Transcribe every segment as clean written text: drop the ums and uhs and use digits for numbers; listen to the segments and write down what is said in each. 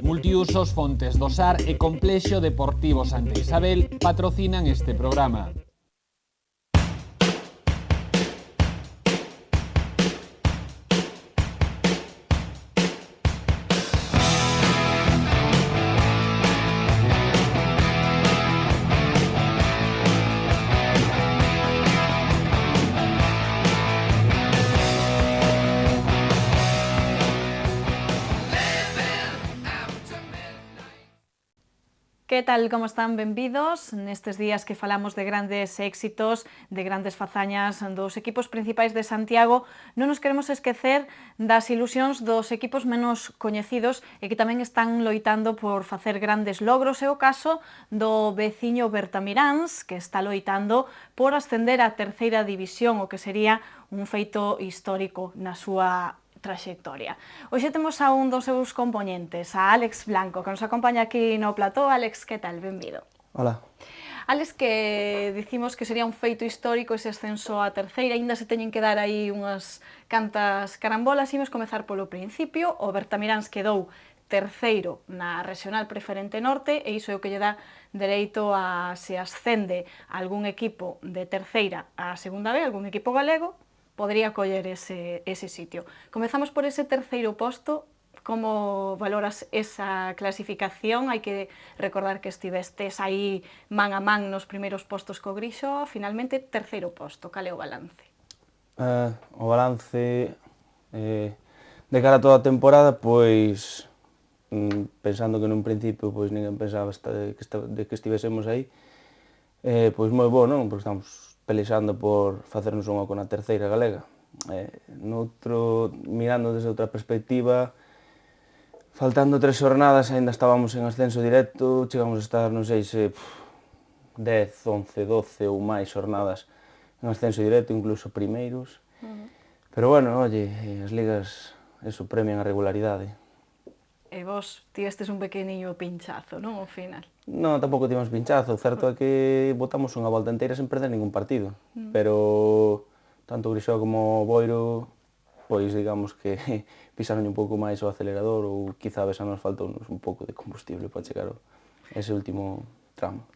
Multiusos Fontes do Sar e Complexo Deportivo Santa Isabel patrocinan este programa. Que tal, como están? Benvidos nestes días que falamos de grandes éxitos, de grandes fazañas dos equipos principais de Santiago. Non nos queremos esquecer das ilusións dos equipos menos coñecidos e que tamén están loitando por facer grandes logros. É o caso do veciño Bertamiráns, que está loitando por ascender á terceira división, o que sería un feito histórico na súa traxectoria. Hoxe temos a un dos seus componentes, a Álex Blanco, que nos acompaña aquí no plató. Álex, que tal? Benvido. Hola. Álex, que dicimos que sería un feito histórico ese ascenso á terceira, aínda se teñen que dar aí unhas cantas carambolas. Imos comezar polo principio. O Bertamiráns quedou terceiro na Regional Preferente Norte e iso é o que lle dá dereito a se ascende algún equipo de terceira á segunda B, algún equipo galego, podría coller ese sitio. Comezamos por ese terceiro posto. Como valoras esa clasificación? Hai que recordar que estivestes aí man a man nos primeiros postos co Grixo, finalmente terceiro posto. Cal é o balance? O balance de cara a toda a temporada, pois pensando que nun principio pois ninguén pensaba de que estivésemos aí, pois moi bo, non? Porque estamos pelexando por facernos un oco na terceira galega. Mirando desde outra perspectiva, faltando 3 xornadas, aínda estábamos en ascenso directo, chegamos a estar, non sei se 10, 11, 12 ou máis xornadas en ascenso directo, incluso primeiros. Pero bueno, oye, as ligas eso premian a regularidade. E vos tivestes un pequeniño pinchazo, non, ao final? Non, tampouco tivemos pinchazo, o certo é que botamos unha volta inteira sen perder ningún partido. Pero tanto o Grixó como o Boiro, pois digamos que pisaron un pouco máis o acelerador ou quizá a nos faltou un pouco de combustible para chegar a ese último tramo.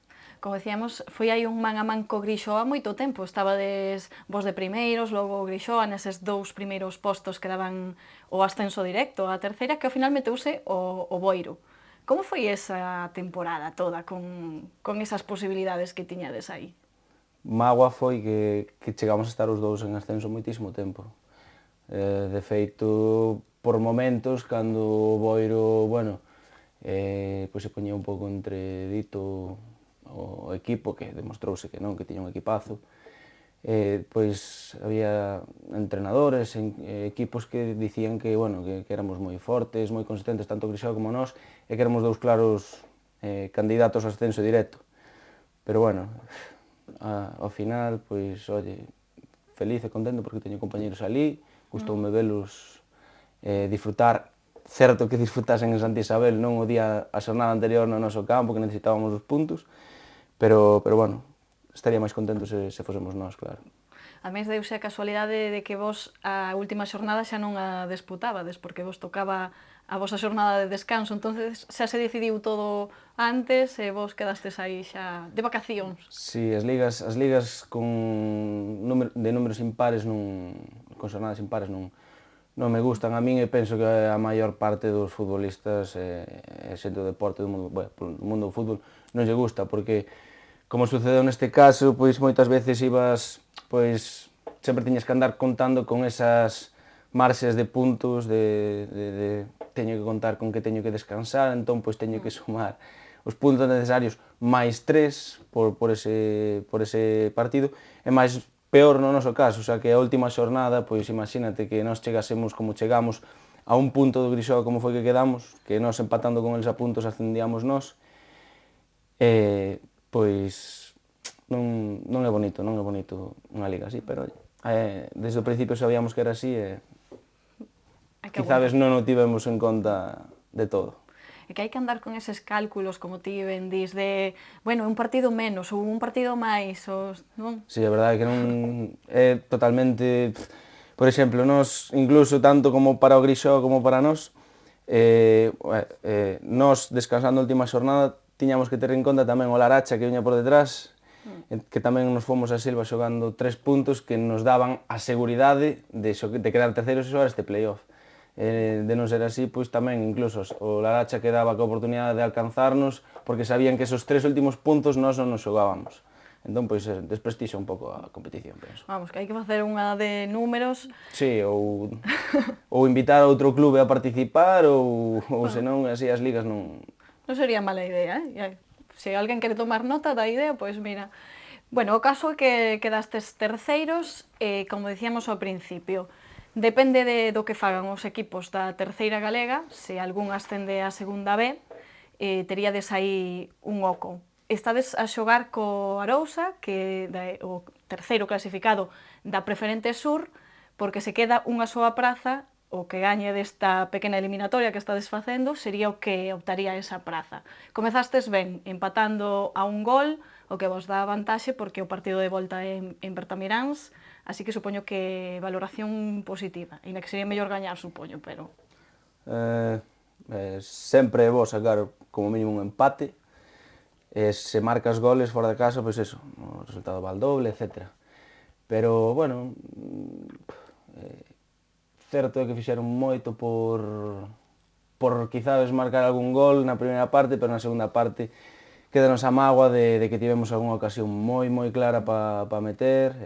Como decíamos, foi aí un man a man co Grixó há moito tempo. Estabades vos de primeiros, logo o Grixó, neses dous primeiros postos que daban o ascenso directo á terceira, que ao final meteuse o Boiro. Como foi esa temporada toda con esas posibilidades que tiñades aí? Mágoa foi que chegamos a estar os dous en ascenso moitísimo tempo. De feito, por momentos, cando o Boiro, bueno, pois se poñía un pouco entredito o equipo, que demostrouse que non, que tiña un equipazo, pois había entrenadores, equipos que dicían que, bueno, que éramos moi fortes, moi consistentes, tanto o Grixó como nós, e que éramos dous claros candidatos ao ascenso directo. Pero bueno, ao final, pois, oye, feliz e contento porque teño compañeros ali, gustoume velos disfrutar, certo que disfrutasen en Santa Isabel, non o día, a xornada anterior no noso campo, que necesitábamos os puntos, pero bueno, estaría máis contento se fosemos nós, claro. A mes deuse a casualidade de que vos a última xornada xa non a disputábades, porque vos tocaba a vosa xornada de descanso, entonces xa se decidiu todo antes e vos quedastes aí xa de vacacións. Si, as ligas de números impares, con xornadas impares non me gustan a min, e penso que a maior parte dos futbolistas e xente do deporte do mundo do fútbol non lle gusta, porque como sucedeu neste caso, pois moitas veces sempre tiñas que andar contando con esas marxes de puntos, teño que contar con que teño que descansar, entón pois teño que sumar os puntos necesarios máis 3 por ese partido, e máis peor no noso caso, o sea que a última xornada, pois imagínate que nós chegásemos como chegamos a un punto do Grixó como foi que quedamos, que nós empatando con eles a puntos ascendíamos nós, pois non é bonito unha liga así, pero desde o principio sabíamos que era así e quizás non o tivemos en conta de todo. É que hai que andar con eses cálculos, como ti ben dís, de, bueno, un partido menos ou un partido máis, non? Si, é verdade que non é totalmente... Por exemplo, nós, incluso tanto como para o Grixó como para nós, Nós, descansando a última xornada, tiñamos que ter en conta tamén o Laracha que viña por detrás, que tamén nos fomos a Silva xogando 3 puntos que nos daban a seguridade de quedar terceiros e xogar este playoff. De non ser así, pois tamén incluso o Laracha quedaba coa oportunidade de alcanzarnos porque sabían que esos 3 últimos puntos nós non nos xogábamos. Entón, pois, desprestixa un pouco a competición, penso. Vamos, que hai que facer unha de números. Sí, ou invitar a outro clube a participar, ou senón, así as ligas non... Non sería mala idea, eh? Se alguén quere tomar nota da idea, pois mira. Bueno, o caso é que quedastes terceiros, como dicíamos ao principio, depende do que fagan os equipos da terceira galega, se algún ascende a segunda B, teríades aí un oco. Estades a xogar co Arousa, que é o terceiro clasificado da Preferente Sur, porque se queda unha soa praza, o que gañe desta pequena eliminatoria que estades facendo sería o que optaría a esa praza. Comezastes ben, empatando a un gol, o que vos dá vantaxe porque o partido de volta é en Bertamiráns, así que supoño que valoración positiva, e que sería mellor gañar, supoño, pero... Sempre é bo sacar como mínimo un empate, se marcas goles fora de casa, pois eso, o resultado val doble, etc. Pero, bueno, certo é que fixeron moito por quizás marcar algún gol na primeira parte, pero na segunda parte quédanos a mágoa de que tivemos algunha ocasión moi clara para meter.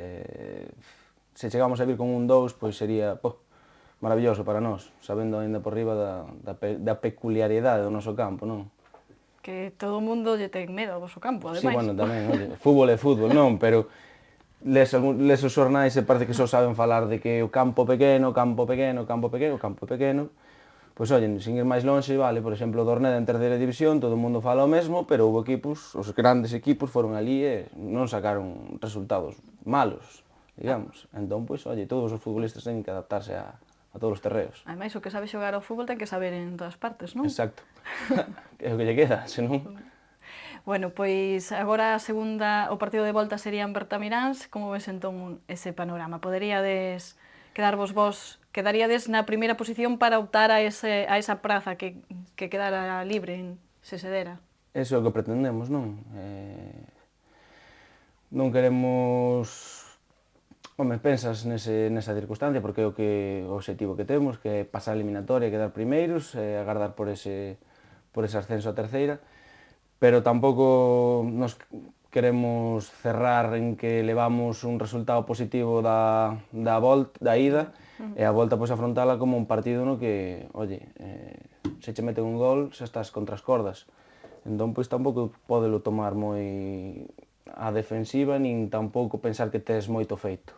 Se chegamos a vir con un 2, pois sería maravilloso para nós, sabendo ainda por riba da peculiaridade do noso campo, non? Que todo o mundo lle ten medo ao vosso campo, ademais. Sí, bueno, tamén, oye, fútbol é fútbol, non? Pero les os xornais e parece que só saben falar de que o campo pequeno, pois, oye, sin ir máis lonxe, vale, por exemplo, o Dorneda en terceira división, todo o mundo fala o mesmo, pero houve equipos, os grandes equipos foron ali e non sacaron resultados malos, digamos. Entón, pois, oye, todos os futbolistas teñen que adaptarse a todos os terreos. Ademais, o que sabe xogar ao fútbol ten que saber en todas partes, non? Exacto. É o que lle queda, senón... Bueno, pois agora o partido de volta sería en Bertamiráns. Como ves entón ese panorama? Poderíades quedaríades na primeira posición para optar a esa praza que quedara libre se se dera? Eso é o que pretendemos, non? Non queremos... Home, pensas nesa circunstancia porque é o objetivo que temos, que é pasar a eliminatoria, quedar primeiros, agardar por ese ascenso a terceira, pero tampouco nos queremos cerrar en que levamos un resultado positivo da ida, e a volta pois afrontala como un partido no que, oye, se che mete un gol, xa estás contra as cordas. Entón, pois tampouco pódelo tomar moi a defensiva, nin tampouco pensar que tes moito feito.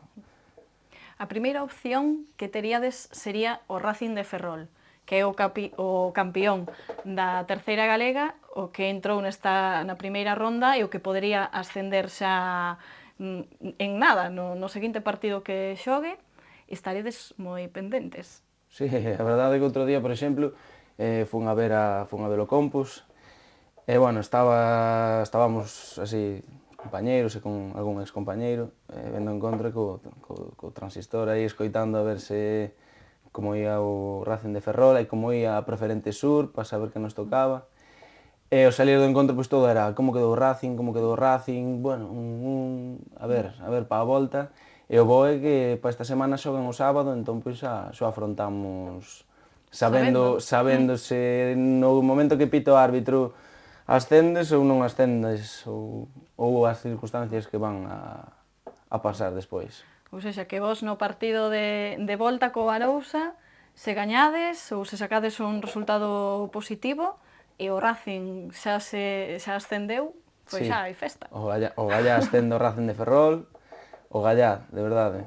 A primeira opción que teríades sería o Racing de Ferrol, que é o campión da terceira galega, o que entrou na primeira ronda e o que podería ascender xa en nada no seguinte partido que xogue. Estaredes moi pendentes. Sí, a verdade é que outro día, por exemplo, fun a ver o Compos, e, bueno, estábamos así, compañeiros e con algún excompañeiro, vendo o encontro co transistor aí, escoitando a ver como ia o Racing de Ferrol e como ia a Preferente Sur, para saber que nos tocaba. E ao salir do encontro, pois todo era como quedou o Racing, bueno, a ver para a volta. E o bo é que para esta semana xogan o sábado, entón pois xa afrontamos sabendo se no momento que pita o árbitro ascendes ou non ascendes, ou as circunstancias que van a pasar despois. Ou seja, que vos no partido de volta co Arousa, se gañades ou se sacades un resultado positivo e o Racing xa ascendeu, pois xa hai festa. O Gallá ascende o Racing de Ferrol, o Gallá, de verdade,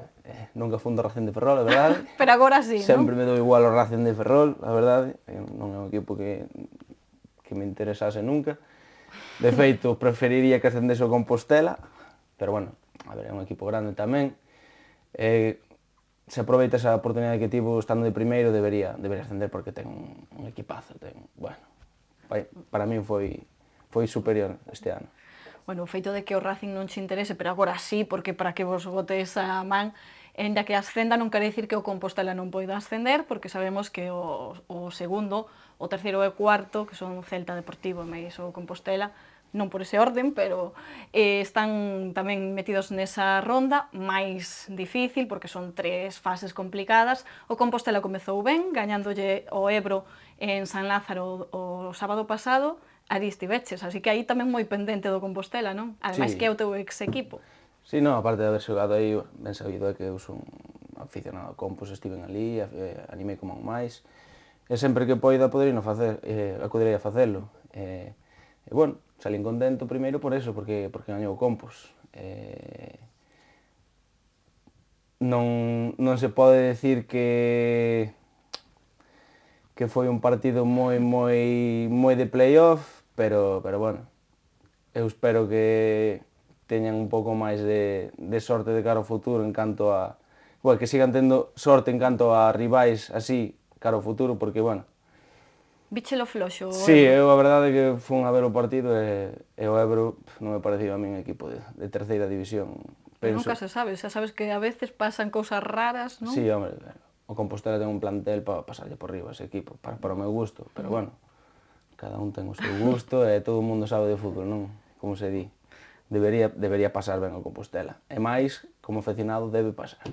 nunca fundo o Racing de Ferrol, de verdade. Pero agora sí, non? Sempre me dou igual ao Racing de Ferrol, a verdade, non é un equipo que me interesase nunca. De feito, preferiría que ascendese o Compostela, pero, bueno, a ver, é un equipo grande tamén. Se aproveita esa oportunidade que tivo estando de primeiro, debería ascender porque ten un equipazo, bueno, para min foi superior este ano. Bueno, o feito de que o Racing non che interese, pero agora sí, porque para que vos bote esa man, E ainda que ascenda non quere dicir que o Compostela non poida ascender, porque sabemos que o segundo, o terceiro e o cuarto, que son Celta, Deportivo e máis o Compostela, non por ese orden, pero están tamén metidos nesa ronda máis difícil, porque son 3 fases complicadas. O Compostela comezou ben, gañándolle o Ebro en San Lázaro o sábado pasado, ali estiveches, así que aí tamén moi pendente do Compostela, non? Ademais que é o teu ex equipo. Sí, non, aparte de haber xogado aí, ben sabido é que eu son aficionado ao Compos, estiven ali, animei como máis, e sempre que poida poderei acudirei a facelo. E bueno, salín contento primeiro por eso, porque gañou o Compos. Non se pode decir que foi un partido moi de playoff, pero bueno, eu espero que teñan un pouco máis de sorte de cara ao futuro en canto a... Bueno, que sigan tendo sorte en canto a rivais así cara ao futuro, porque, bueno... Víchelo floxo o Sí, Ebro. eu a verdade é que fun a ver o partido e o Ebro non me parecía a mí un equipo de terceira división. Pero nunca se sabe, xa sabes que a veces pasan cousas raras, non? Sí, home, o Compostela ten un plantel para pasarlle por riba ese equipo, para o meu gusto, pero bueno, cada un ten o seu gusto e todo o mundo sabe de fútbol, non? Como se di. Debería pasar ben o Compostela. E máis, como aficionado, debe pasar.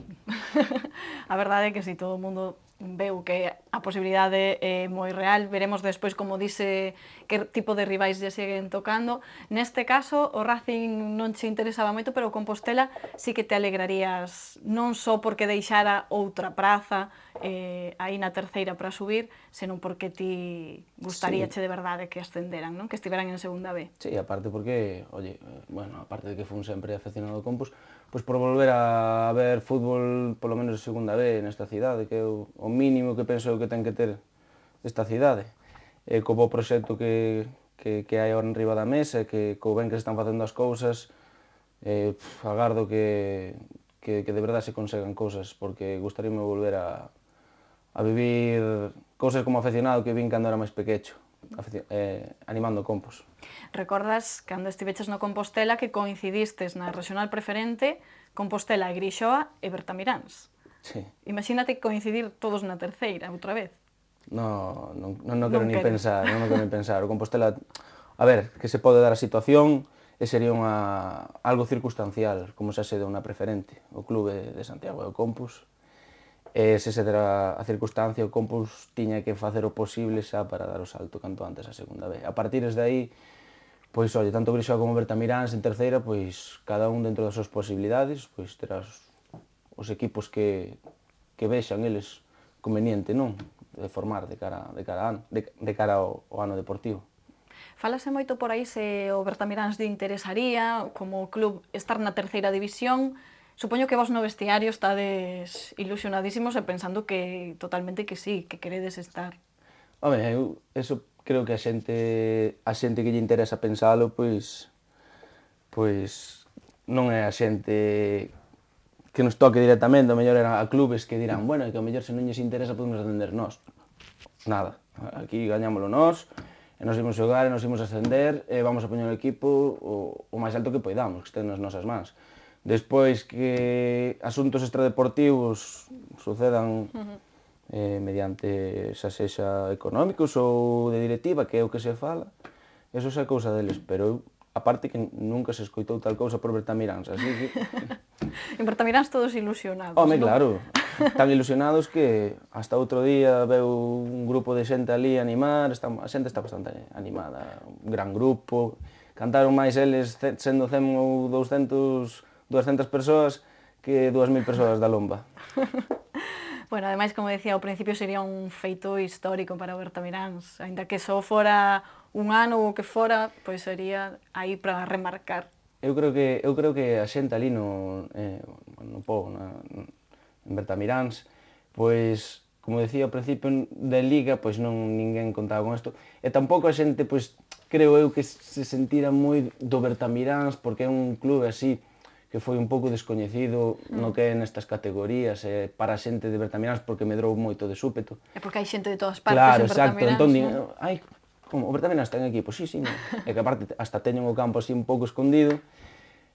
A verdade é que si todo o mundo veu que a posibilidade é moi real, veremos despois, como dice, que tipo de rivais lle seguen tocando. Neste caso, o Racing non che interesaba moito, pero o Compostela sí que te alegrarías, non só porque deixara outra praza aí na terceira para subir, senón porque ti gustaríache de verdade que ascenderan, non? Que estiveran en segunda B. Sí, aparte porque, oye, bueno, aparte de que fun sempre aficionado ao Compos, pois por volver a ver fútbol, polo menos de segunda B, nesta cidade, que é o mínimo que penso que ten que ter esta cidade. E co bo proxecto que hai ahora en riba da mesa, que co ben que se están facendo as cousas, agardo que de verdade se consegan cousas, porque gustaríame volver a vivir cousas como aficionado que vin cando era máis pequecho, animando Compos. Recordas cando estiveches no Compostela que coincidistes na regional preferente Compostela e Grixoa e Bertamiráns. Sí. Imagínate coincidir todos na terceira, outra vez. Non quero nin pensar, non quero nin pensar. O Compostela, a ver, que se pode dar a situación e sería algo circunstancial, como xa se deu na preferente, o clube de Santiago e o Compos. E se dera a circunstancia, o Compos tiña que facer o posible xa para dar o salto canto antes a segunda B. A partir de aí, pois, oye, tanto Grixoa como Bertamiráns en terceira, pois, cada un dentro das súas posibilidades, pois, terás os equipos que vexan eles conveniente, non? De formar de cara ao ano deportivo. Falase moito por aí se o Bertamiráns lle interesaría, como club, estar na terceira división. Supoño que vos no vestiario estades ilusionadísimos e pensando que totalmente que sí, que queredes estar. Home, eu eso creo que a xente que lle interesa pensalo, pois non é a xente que nos toque directamente, o mellor era a clubes que dirán, bueno, que o mellor se non lles interesa podemos ascender nós. Nada, aquí gañámoslo nós, e nos imos xogar, e nos imos ascender, e vamos a poñer o equipo o máis alto que poidamos, que estén nas nosas mans. Despois que asuntos extradeportivos sucedan mediante xa sexa económicos ou de directiva, que é o que se fala, eso xa é cousa deles, pero eu, aparte que nunca se escoitou tal cousa por Bertamiráns, así que... En Bertamiráns todos ilusionados, Home, non? claro, tan ilusionados que hasta outro día veu un grupo de xente ali a animar, a xente está bastante animada, un gran grupo, cantaron máis eles sendo 100 ou 200 persoas que 2000 persoas da Lomba. Bueno, ademais, como decía, ao principio sería un feito histórico para o Bertamiráns, aínda que só fora un ano ou o que fora, pois sería aí para remarcar. Eu creo que a xente ali no pobo, en Bertamiráns, pois, como decía ao principio da Liga, pois non ninguén contaba con isto, e tampouco a xente, pois, creo eu que se sentira moi do Bertamiráns, porque é un clube así, que foi un pouco descoñecido no que é nestas categorías, para a xente de Bertamiráns, porque medrou moito de súpeto. É porque hai xente de todas partes Claro, en exacto, Bertamiráns, entón, non? ai, como, o Bertamiráns ten equipo, sí, no. E que aparte hasta teñen o campo así un pouco escondido,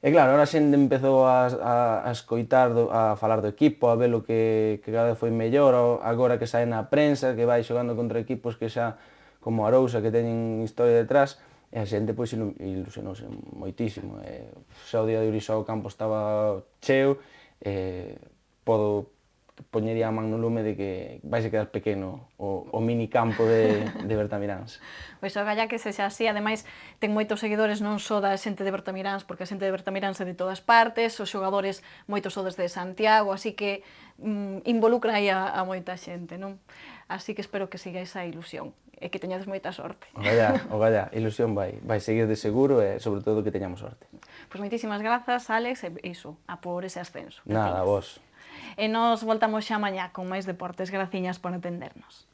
E claro, ahora a xente empezou a escoitar, a falar do equipo, a ver o que cada vez foi mellor, agora que sae na prensa, que vai xogando contra equipos que xa, como Arousa, que teñen historia detrás, e a xente pois ilusionouse moitísimo. Xa o día de Urixa o campo estaba cheo, podo poñería a man no lume de que vais a quedar pequeno o minicampo de Bertamiráns. Pois ogalla que sexa así, ademais ten moitos seguidores non só da xente de Bertamiráns, porque a xente de Bertamiráns é de todas partes, os xogadores moitos son desde Santiago, así que involucra aí a moita xente, non? Así que espero que siga esa ilusión e que teñades moita sorte. Ogallá, ilusión vai seguir de seguro e sobre todo que teñamos sorte. Pois moitísimas grazas, Alex, e iso, a por ese ascenso. Nada, a vos. E nos voltamos xa mañá con máis deportes. Graciñas por atendernos.